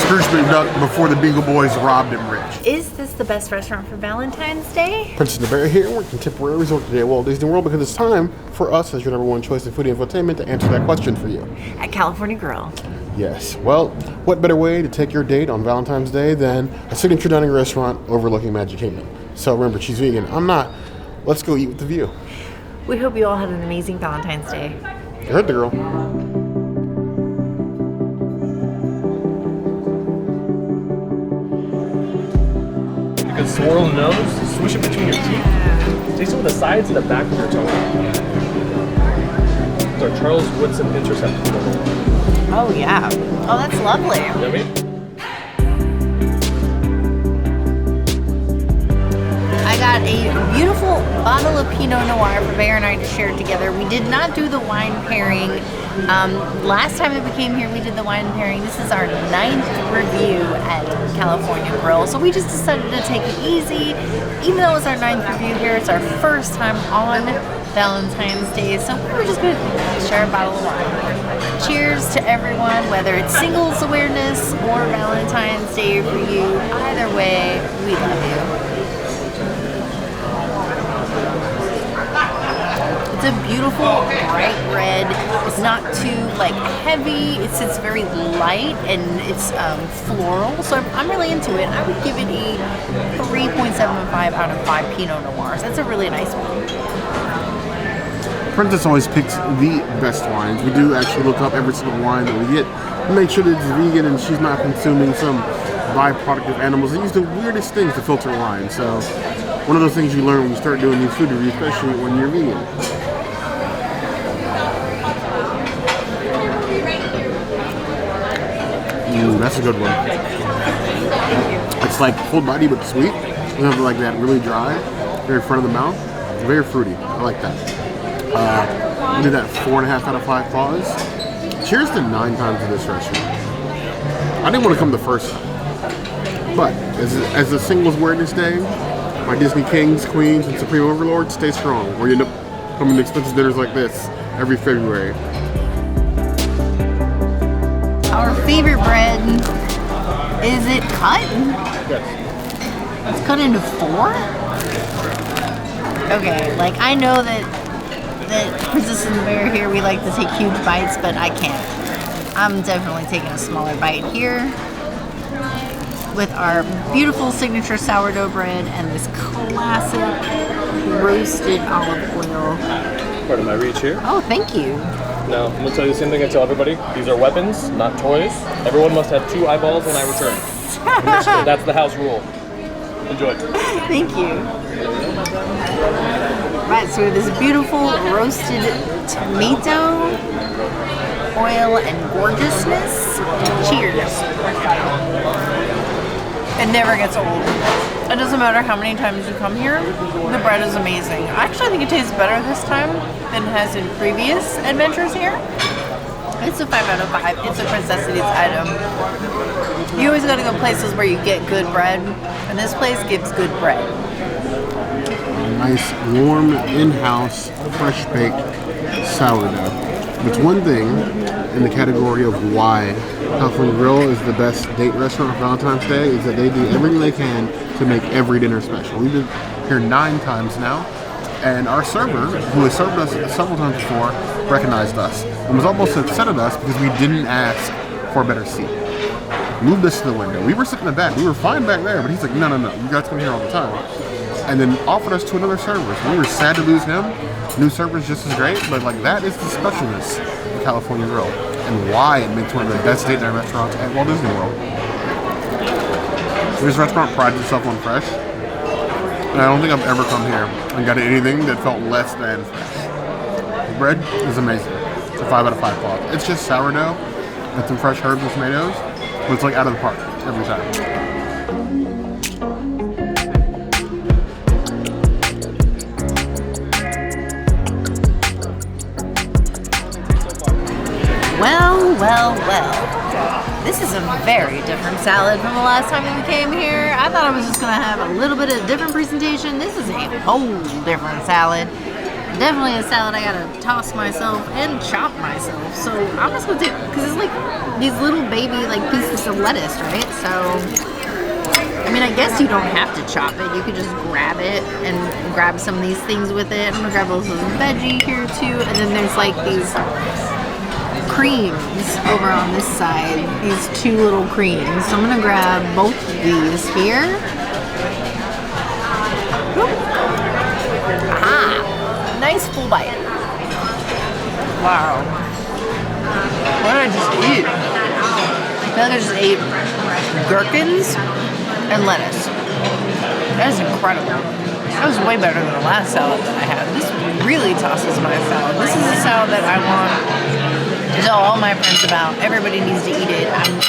Scrooge McDuck before the Beagle Boys robbed him rich. Is this the best restaurant for Valentine's Day? Princess and the Bear here. We're at Tempura Resort today at Walt Disney World because it's time for us, as your #1 choice in foodie infotainment, to answer that question for you. At California Grill. Yes. Well, what better way to take your date on Valentine's Day than a signature dining restaurant overlooking Magic Kingdom? So remember, she's vegan. I'm not. Let's go eat with the view. We hope you all had an amazing Valentine's Day. You heard the girl. You can swirl the nose, swish it between your teeth. Taste it with the sides and the back of your tongue. It's our Charles Woodson Intercept. Oh yeah. Oh, that's lovely. Yummy? I got a beautiful bottle of Pinot Noir for Bear and I to share together. We did not do the wine pairing. Last time that we came here, we did the wine pairing. This is our 9th review at California Grill. So we just decided to take it easy. Even though it's our 9th review here, it's our first time on Valentine's Day. So we're just going to share a bottle of wine. Cheers to everyone, whether it's singles awareness or Valentine's Day for you. Either way, we love you. It's a beautiful bright red. It's not too heavy. It's very light and it's floral. So I'm really into it. I would give it a 3.75 out of 5 Pinot Noirs. That's a really nice one. Princess always picks the best wines. We do actually look up every single wine that we get and make sure that it's vegan and she's not consuming some byproduct of animals. They use the weirdest things to filter wine. So one of those things you learn when you start doing these food reviews, especially when you're vegan. Ooh, that's a good one. It's like full body but sweet. You have that really dry, very front of the mouth, very fruity. I like that. We did that 4.5 out of 5 claws. Cheers to 9 times in this restaurant. I didn't want to come the first time, but as a singles awareness day, my Disney kings, queens, and supreme overlords stay strong, or you end up coming to expensive dinners like this every February. Our favorite bread, is it cut? Yes. It's cut into 4? Okay, I know that Princess and the Bear here, we like to take huge bites, but I can't. I'm definitely taking a smaller bite here with our beautiful signature sourdough bread and this classic roasted olive oil. Pardon my reach here. Oh, thank you. Now, I'm going to tell you the same thing I tell everybody. These are weapons, not toys. Everyone must have 2 eyeballs when I return. That's the house rule. Enjoy. Thank you. Right, so we have this beautiful roasted tomato, oil, and gorgeousness. Cheers. It never gets old. It doesn't matter how many times you come here, the bread is amazing. I actually think it tastes better this time than it has in previous adventures here. It's a 5 out of 5. It's a Princess item. You always gotta go places where you get good bread, and this place gives good bread. Nice, warm, in-house, fresh-baked sourdough. It's one thing in the category of why California Grill is the best date restaurant for Valentine's Day is that they do everything they can to make every dinner special. We've been here 9 times now, and our server, who has served us several times before, recognized us and was almost upset at us because we didn't ask for a better seat. Moved us to the window. We were sitting in the back. We were fine back there, but he's like, no, you guys come here all the time. And then offered us to another server. So we were sad to lose him. New server's just as great, but that is the specialness of California Grill and why it makes one of the best date night restaurants at Walt Disney World. This restaurant prides itself on fresh, and I don't think I've ever come here and got anything that felt less than fresh. The bread is amazing. It's a 5 out of 5 claw. It's just sourdough and some fresh herbs and tomatoes, but it's out of the park every time. Well. This is a very different salad from the last time that we came here. I thought I was just going to have a little bit of different presentation. This is a whole different salad. Definitely a salad I gotta toss myself and chop myself. So I'm just gonna do, because it's like these little baby like pieces of lettuce, right? So, I mean, I guess you don't have to chop it. You could just grab it and grab some of these things with it. I'm gonna grab a little veggie here too. And then there's like these creams over on this side. These two little creams. So I'm gonna grab both of these here. Nice full bite. Wow. What did I just eat? I feel like I just ate gherkins and lettuce. That is incredible. That was way better than the last salad that I had. This really tosses my salad. This is a salad that I want to tell all my friends about. Everybody needs to eat it. I'm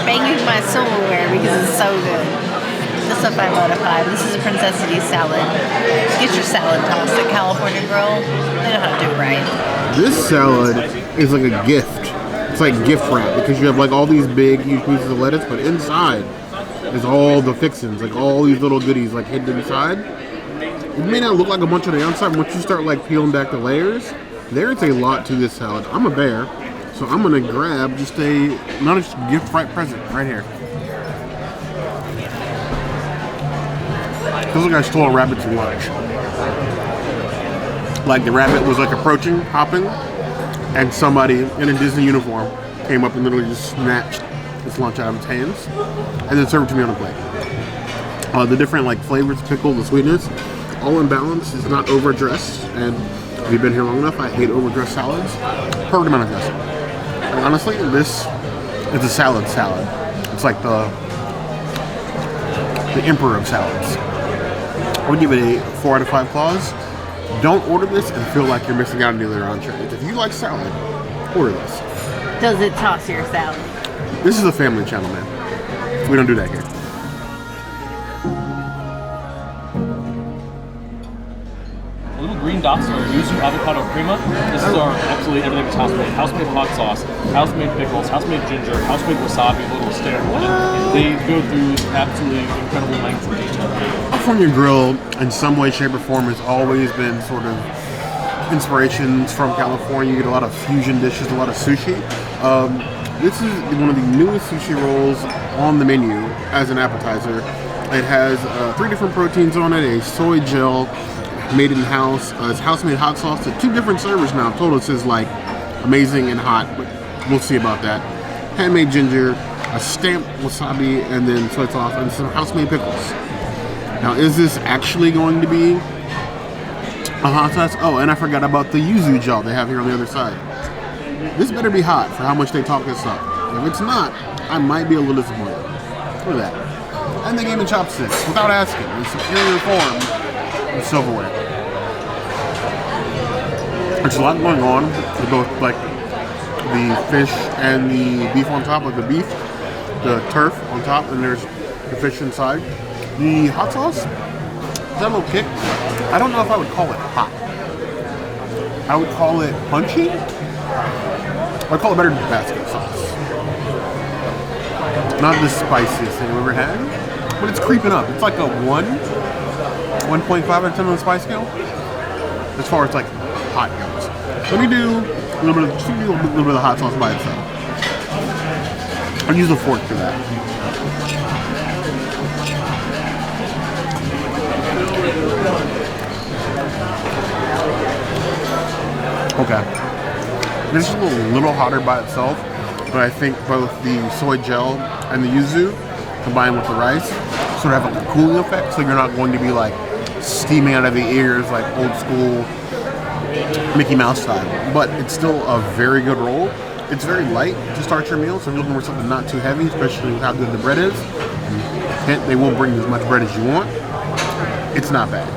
banging my silverware because it's so good. This is a 5 out of 5. This is a Princess City salad. Get your salad tossed at California Grill. They know how to do it right. This salad is like a gift. It's like gift wrap because you have like all these big, huge pieces of lettuce, but inside is all the fixings, like all these little goodies like hidden inside. It may not look like a bunch on the outside, but once you start like peeling back the layers, there's a lot to this salad. I'm a bear, so I'm gonna grab just not a gift wrap present right here. Feels like I stole a rabbit's lunch. Like the rabbit was like approaching, hopping, and somebody in a Disney uniform came up and literally just snatched this lunch out of its hands and then served it to me on a plate. The different like flavors, pickle, the sweetness, all in balance. It's not overdressed, and if you've been here long enough, I hate overdressed salads. Perfect amount of dressing. And honestly, this is a salad. It's like the emperor of salads. I would give it a 4 out of 5 claws. Don't order this and feel like you're missing out on the other entrees. If you like salad, order this. Does it toss your salad? This is a family channel, man. We don't do that here. Little green dots are Yuzu-Avocado crema. This is our absolutely everything that's house-made. House-made hot sauce, house-made pickles, house-made ginger, house-made wasabi, a little standard one. They go through absolutely incredible lengths of detail. California Grill, in some way, shape, or form, has always been sort of inspirations from California. You get a lot of fusion dishes, a lot of sushi. This is one of the newest sushi rolls on the menu as an appetizer. It has 3 different proteins on it, a soy gel, made in-house. It's house-made hot sauce. It's 2 different servers now. Total says like amazing and hot, but we'll see about that. Handmade ginger, a stamped wasabi, and then soy sauce, and some house-made pickles. Now, is this actually going to be a hot sauce? Oh, and I forgot about the yuzu gel they have here on the other side. This better be hot for how much they talk this up. If it's not, I might be a little disappointed. Look at that. And they gave me chopsticks without asking in superior form of silverware. There's a lot going on with both like the fish and the beef on top, like the beef, the turf on top, and there's the fish inside. The hot sauce, is that a little kick? I don't know if I would call it hot. I would call it punchy. I'd call it better than Tabasco sauce. Not the spiciest thing I've ever had, but it's creeping up. It's like a 1.5 out of 10 on the spice scale, as far as like hot goes. Let me do a little bit of the hot sauce by itself. I'll use a fork for that. Okay. This is a little hotter by itself, but I think both the soy gel and the yuzu combined with the rice sort of have like a cooling effect, so you're not going to be like steaming out of the ears like old school Mickey Mouse style. But it's still a very good roll. It's very light to start your meal, so if you're looking for something not too heavy, especially with how good the bread is, hint, they won't bring as much bread as you want. It's not bad.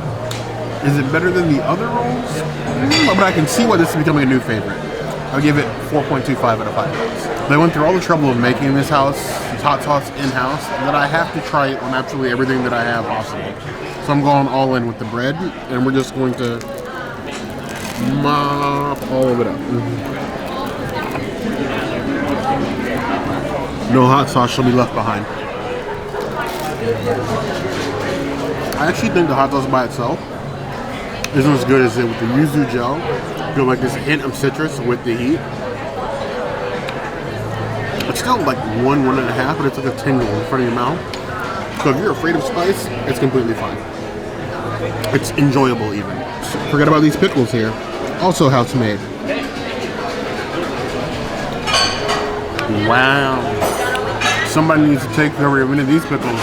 Is it better than the other rolls? But I can see why this is becoming a new favorite. I'll give it 4.25 out of 5 points. They went through all the trouble of making this hot sauce in-house, that I have to try it on absolutely everything that I have possible. So I'm going all in with the bread, and we're just going to mop all of it up. No hot sauce shall be left behind. I actually think the hot sauce by itself This one's good as it with the yuzu gel. You feel like this hint of citrus with the heat. It's still like 1.5, but it's like a tingle in front of your mouth. So if you're afraid of spice, it's completely fine. It's enjoyable even. So forget about these pickles here. Also house made. Wow. Somebody needs to take over a minute of these pickles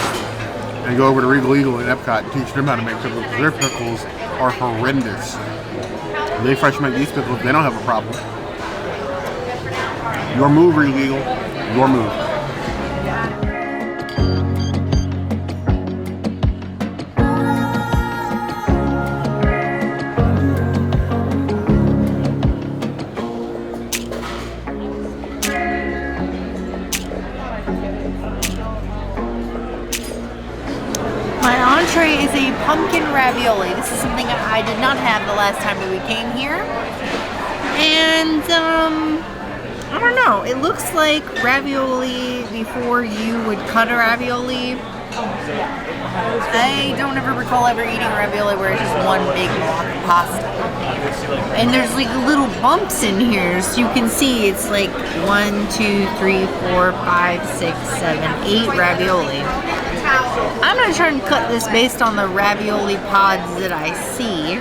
and go over to Regal Eagle in Epcot and teach them how to make pickles. Their pickles are horrendous. They fresh make these pickles, they don't have a problem. Your move, Regal Eagle. Your move. My entree is a pumpkin ravioli. This is something I did not have the last time that we came here. And, I don't know. It looks like ravioli before you would cut a ravioli. I don't ever recall ever eating ravioli where it's just one big block of pasta. And there's like little bumps in here, so you can see it's like 1, 2, 3, 4, 5, 6, 7, 8 ravioli. I'm not trying to cut this based on the ravioli pods that I see.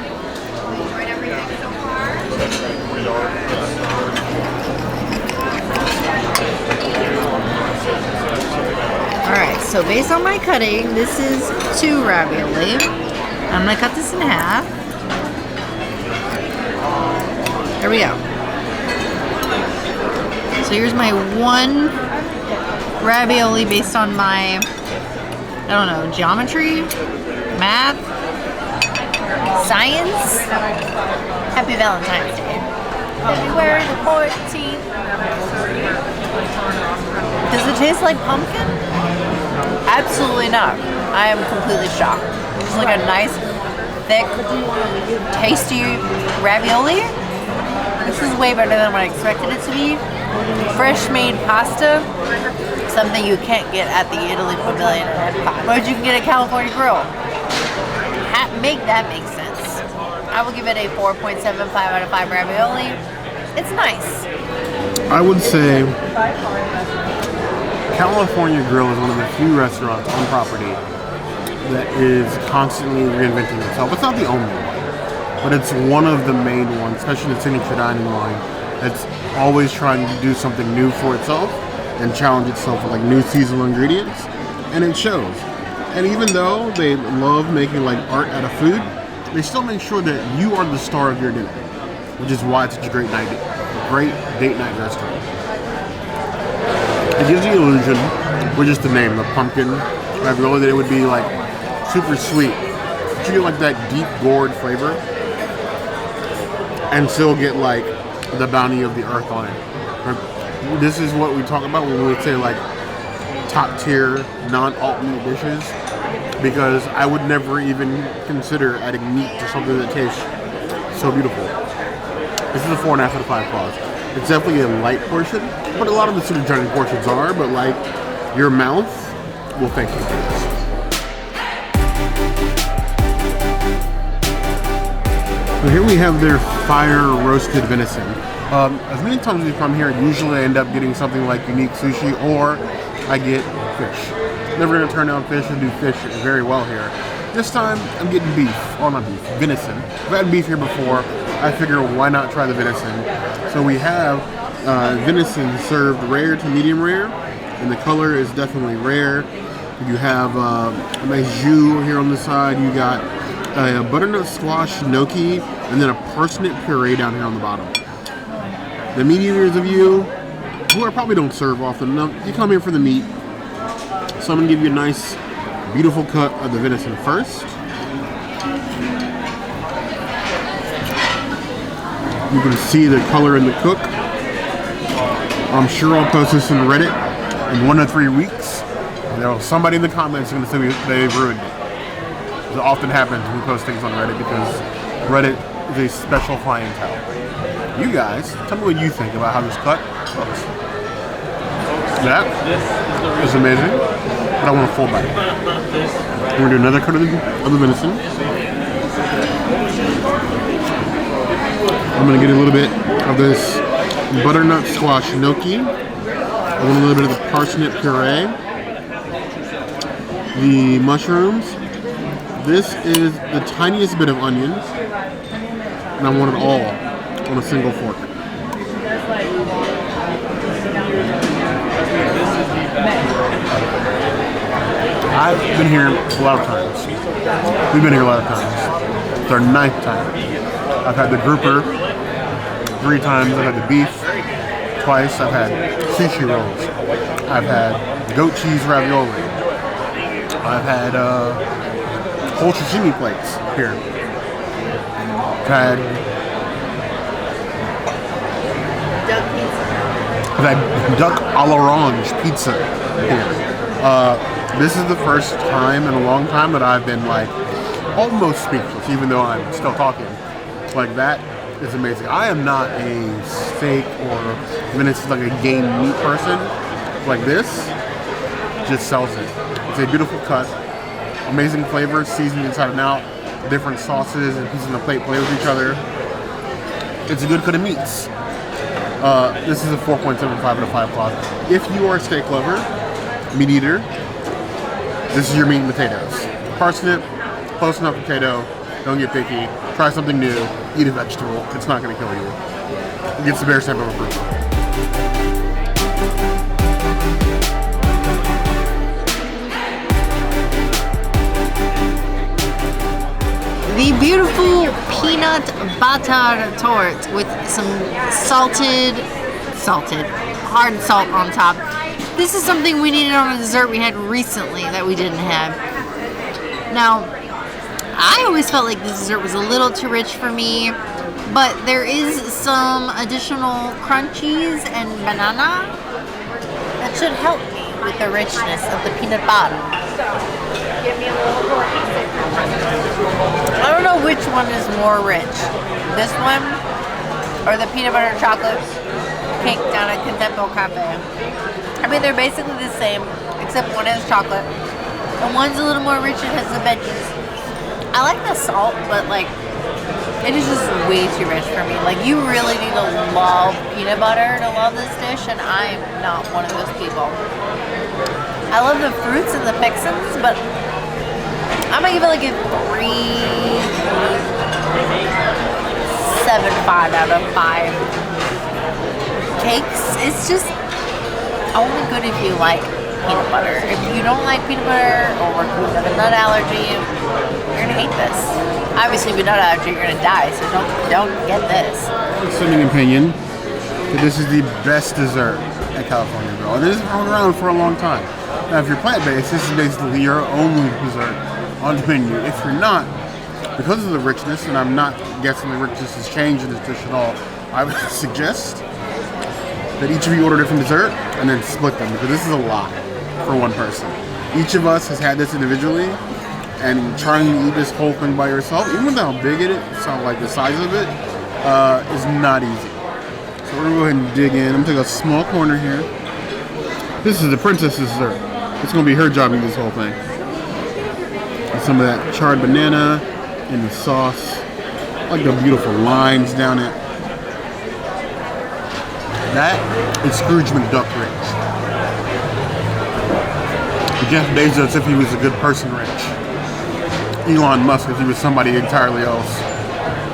Alright, so based on my cutting, this is 2 ravioli. I'm going to cut this in half. There we go. So here's my 1 ravioli based on my, I don't know, geometry, math, science. Happy Valentine's Day. February the 14th. Does it taste like pumpkin? Absolutely not. I am completely shocked. It's like a nice, thick, tasty ravioli. This is way better than what I expected it to be. Fresh made pasta, something you can't get at the Italy Pavilion or Epcot, but you can get at California Grill. Make that make sense. I will give it a 4.75 out of 5 ravioli. It's nice. I would say California Grill is one of the few restaurants on property that is constantly reinventing itself. It's not the only one, but it's one of the main ones, especially the signature dining line, that's always trying to do something new for itself and challenge itself with like new seasonal ingredients, and it shows. And even though they love making like art out of food, they still make sure that you are the star of your dinner, which is why it's such a great date night restaurant. It gives the illusion, with just the name, the pumpkin ravioli, that it would be like super sweet. But you get like that deep gourd flavor and still get like the bounty of the earth on it. This is what we talk about when we say like top tier non-alt meat dishes, because I would never even consider adding meat to something that tastes so beautiful. This is a 4.5 out of 5 claws. It's definitely a light portion, but a lot of the sort of giant portions are, but like your mouth will thank you for this. So here we have their fire roasted venison. As many times as we come here, usually I end up getting something like unique sushi, or I get fish. Never gonna turn down fish and do fish very well here. This time I'm getting beef, or not beef, venison. I've had beef here before. I figure why not try the venison. So we have venison served rare to medium rare, and the color is definitely rare. You have a nice jus here on the side. You got a butternut squash gnocchi, and then a parsnip puree down here on the bottom. The meat eaters of you, who I probably don't serve often enough, you come here for the meat. So I'm gonna give you a nice, beautiful cut of the venison first. You can see the color in the cook. I'm sure I'll post this in Reddit in 1 to 3 weeks. Somebody in the comments is gonna say they've ruined it. It often happens when we post things on Reddit because Reddit is a special clientele. You guys, tell me what you think about how this cut looks. That is amazing, but I want a full bite. We're gonna do another cut of the venison. I'm gonna get a little bit of this butternut squash gnocchi. I want a little bit of the parsnip puree. The mushrooms. This is the tiniest bit of onions. And I want it all on a single fork. I've been here a lot of times. We've been here a lot of times. It's our 9th time. I've had the grouper 3 times. I've had the beef twice. I've had sushi rolls. I've had goat cheese ravioli. I've had whole sashimi plates here. I've had duck à l'orange pizza here. This is the first time in a long time that I've been like almost speechless, even though I'm still talking. Like that is amazing. I am not a steak or even it's like a game meat person. Like this just sells it. It's a beautiful cut, amazing flavors, seasoned inside and out, different sauces and pieces on the plate play with each other. It's a good cut of meats. This is a 4.75 out of 5 o'clock. If you are a steak lover, meat eater, this is your meat and potatoes. Parsnip, close enough potato, don't get picky, try something new, eat a vegetable, it's not going to kill you. It gets the bare stamp of approval. The beautiful peanut butter torte with some salted, hard salt on top. This is something we needed on a dessert we had recently that we didn't have. Now, I always felt like this dessert was a little too rich for me, but there is some additional crunchies and banana that should help me with the richness of the peanut butter. I don't know which one is more rich, this one or the peanut butter chocolate cake down at Contempo Cafe. I mean, they're basically the same, except one has chocolate, and one's a little more rich and has the veggies. I like the salt, but like, it is just way too rich for me. Like, you really need to love peanut butter to love this dish, and I'm not one of those people. I love the fruits and the fixins, but I'm gonna give it like a 3.75 out of 5. Cakes, it's just only good if you like peanut butter. If you don't like peanut butter or you have a nut allergy, you're gonna hate this. Obviously, with nut allergy, you're gonna die, so don't get this. Dissenting opinion that this is the best dessert at California Grill. And this has been around for a long time. Now, if you're plant-based, this is basically your only dessert on the menu. If you're not, because of the richness, and I'm not guessing the richness has changed in this dish at all, I would suggest that each of you order a different dessert and then split them, because this is a lot for one person. Each of us has had this individually, and trying to eat this whole thing by yourself, even with how big it is, so like the size of it, is not easy. So we're gonna go ahead and dig in. I'm gonna take a small corner here. This is the princess's dessert. It's gonna be her job to eat this whole thing. And some of that charred banana in the sauce. I like the beautiful lines down it. That is Scrooge McDuck rich. Jeff Bezos if he was a good person rich. Elon Musk if he was somebody entirely else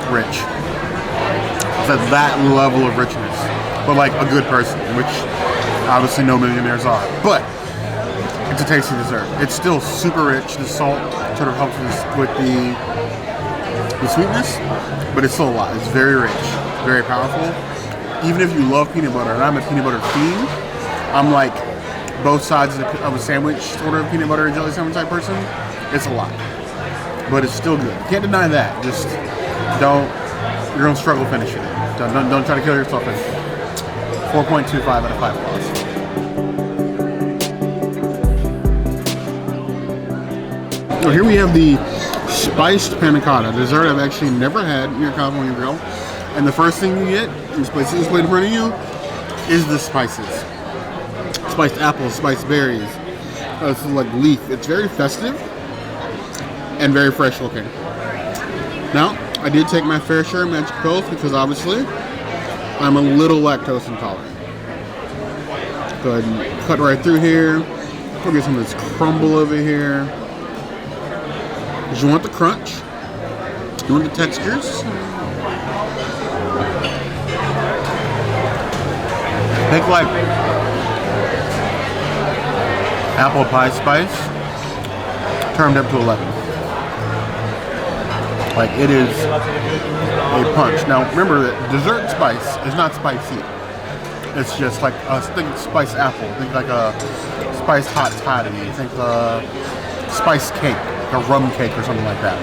rich. It's at that level of richness. But like a good person, which obviously no millionaires are. But it's a tasty dessert. It's still super rich. The salt sort of helps with the sweetness, but it's still a lot. It's very rich, very powerful. Even if you love peanut butter, and I'm a peanut butter fiend, I'm like both sides of a sandwich, sort of peanut butter and jelly sandwich type person. It's a lot, but it's still good. Can't deny that. Just you're gonna struggle finishing it. Don't try to kill yourself in it. 4.25 out of 5 claws. So here we have the spiced panna cotta, dessert I've actually never had near California Grill. And the first thing you get, this place is displayed in front of you, is the spices. Spiced apples, spiced berries, it's like leaf. It's very festive and very fresh looking. Now, I did take my fair share of magic pills because obviously I'm a little lactose intolerant. Go ahead and cut right through here. We'll get some of this crumble over here. Because you want the crunch. You want the textures. Think like apple pie spice turned up to 11. Like it is a punch. Now remember that dessert spice is not spicy. It's just like think spiced apple. Think like a spiced hot toddy. Think spiced cake, like a rum cake or something like that.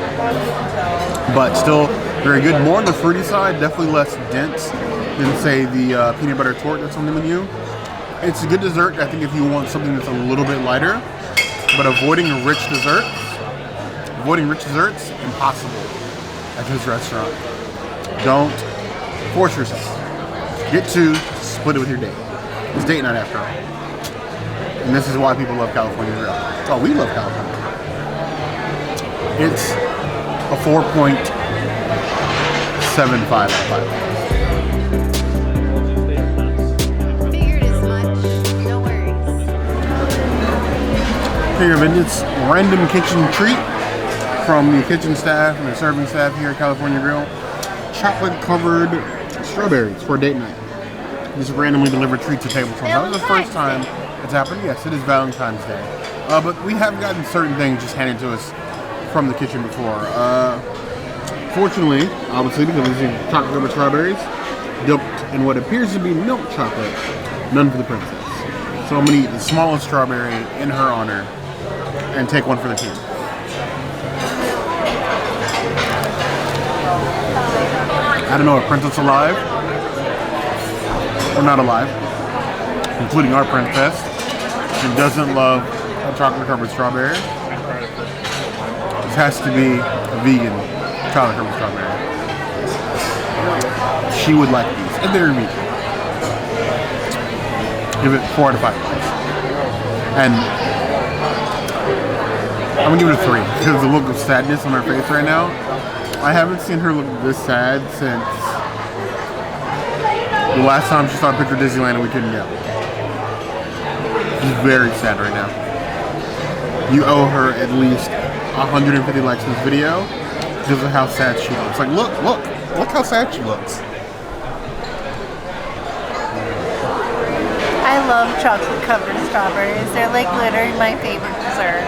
But still very good. More on the fruity side, definitely less dense than say the peanut butter torte that's on the menu. It's a good dessert, I think, if you want something that's a little bit lighter. But avoiding rich desserts, impossible at this restaurant. Don't force yourself. Get to split it with your date. It's date night after all. And this is why people love California Grill. Oh, we love California. It's a 4.75 out of 5. Here, it's random kitchen treat from the kitchen staff and the serving staff here at California Grill. Chocolate covered strawberries for date night. Just randomly delivered treats to tables. That was the first time it's happened. Yes, it is Valentine's Day. But we have gotten certain things just handed to us from the kitchen before. Fortunately, obviously, because these are chocolate covered strawberries dipped in what appears to be milk chocolate, none for the princess. So I'm gonna eat the smallest strawberry in her honor and take one for the team. I don't know if Princess alive or not alive, including our princess, who doesn't love a chocolate covered strawberry. This has to be a vegan chocolate covered strawberry. She would like these, and they're vegan. Give it 4 out of 5 points. And I'm gonna give it a 3 because the look of sadness on her face right now. I haven't seen her look this sad since the last time she saw a picture of Disneyland and we couldn't go. She's very sad right now. You owe her at least 150 likes in this video because of how sad she looks. Like, look how sad she looks. I love chocolate covered strawberries. They're like literally my favorite dessert.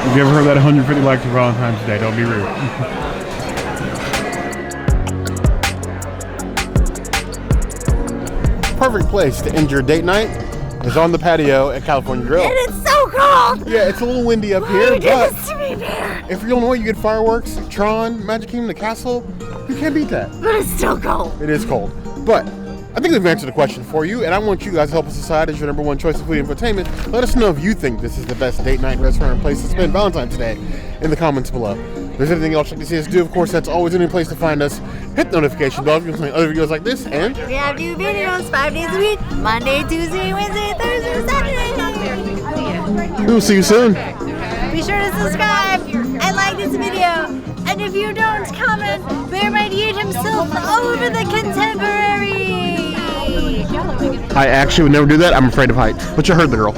If you ever heard that 150 likes for Valentine's Day, don't be rude. Perfect place to end your date night is on the patio at California Grill. And it's so cold! Yeah, it's a little windy up Why here, did but this to me, Bear? if you're Illinois, you get fireworks, Tron, Magic Kingdom, the castle. You can't beat that. But it's still cold. It is cold. But I think we've answered the question for you, and I want you guys to help us decide as your number one choice of food infotainment. Let us know if you think this is the best date night restaurant and place to spend Valentine's Day in the comments below. If there's anything else you'd like to see us do, of course, that's always a new place to find us. Hit the notification bell if you want to see other videos like this, and We have new videos 5 days a week. Monday, Tuesday, Wednesday, Thursday, Saturday. we'll see you soon. Be sure to subscribe and like this video. And if you don't comment, Bear might eat himself over the contemporary. I actually would never do that. I'm afraid of heights. But you heard the girl.